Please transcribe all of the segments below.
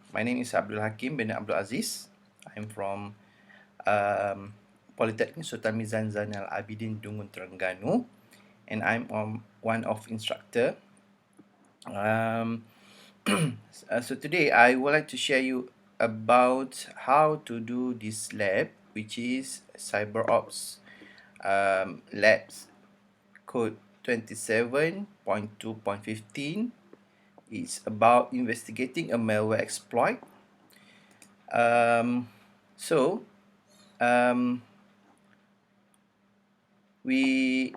My name is Abdul Hakim bin Abdul Aziz. I'm from um, Polytechnic Sultan Mizan Zainal Abidin Dungun Terengganu, and I'm one of instructor. Um, so today I would like to share you about how to do this lab, which is Cyberops Labs code 27.2.15. It's about investigating a malware exploit. Um, so um, we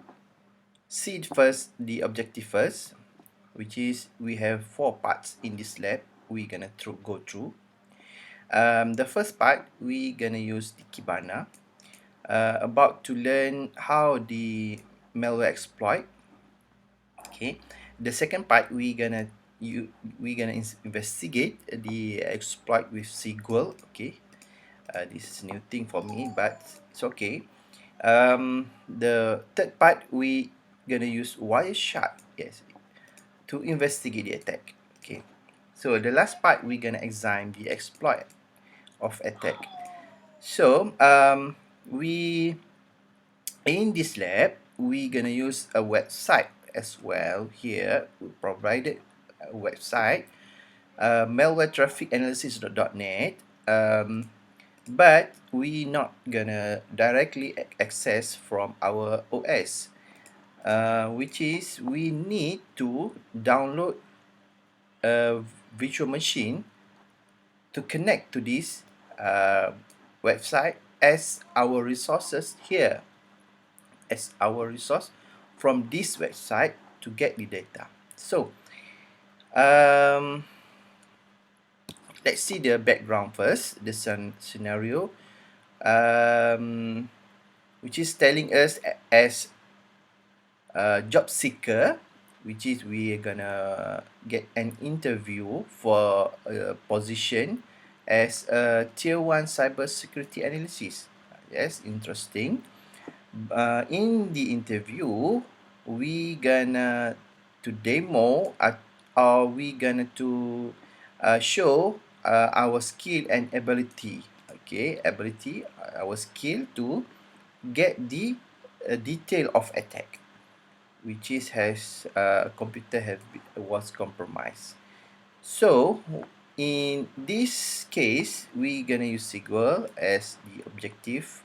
see first the objective first, which is we have 4 parts in this lab we're gonna go through. The first part we gonna use the Kibana, about to learn how the malware exploit. Okay, the second part we gonna investigate the exploit with SQL. Okay, this is new thing for me, but it's okay. The third part we gonna use Wireshark, yes, to investigate the attack. Okay, so the last part we gonna examine the exploit of attack. So we in this lab we gonna use a website as well. Here we provided a website, malwaretrafficanalysis.net. But we not gonna directly access from our OS, which is we need to download a virtual machine to connect to this website as our resources here, as our resource from this website to get the data. So um, let's see the background first, the scenario, which is telling us as a job seeker, which is we are gonna get an interview for a position as a tier 1 cyber security analysis. Yes, interesting. In the interview we gonna to demo, or we gonna to show our skill and ability. Okay, our skill to get the detail of attack, which is has computer was compromised. So in this case we gonna use SQL as the objective.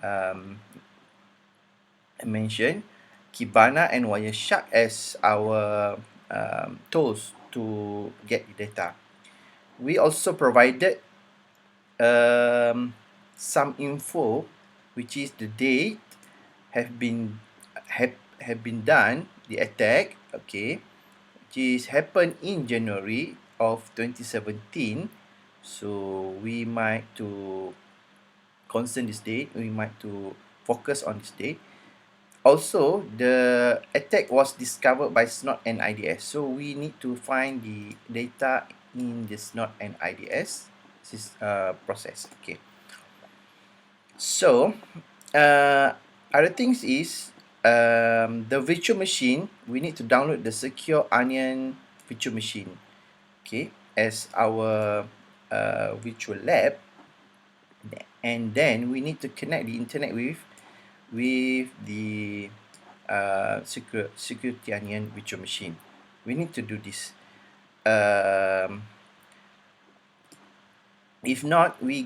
I mentioned Kibana and Wireshark as our tools to get the data. We also provided some info, which is the date have been done the attack. Okay, which is happened in January of 2017. So we might to concern this date. We might to focus on this date. Also, the attack was discovered by SNOT and IDS. So we need to find the data in the SNOT and IDS process. Okay. So, other things is the virtual machine. We need to download the Secure Onion virtual machine. Okay, as our virtual lab, and then we need to connect the internet with the Security Onion virtual machine. We need to do this. If not, we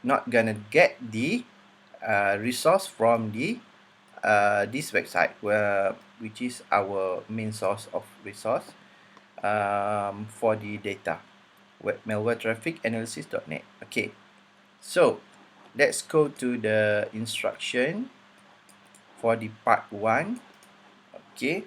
not gonna get the resource from the this website, which is our main source of resource for the data, malwaretrafficanalysis.net. Okay, so let's go to the instruction for the part 1. Okay,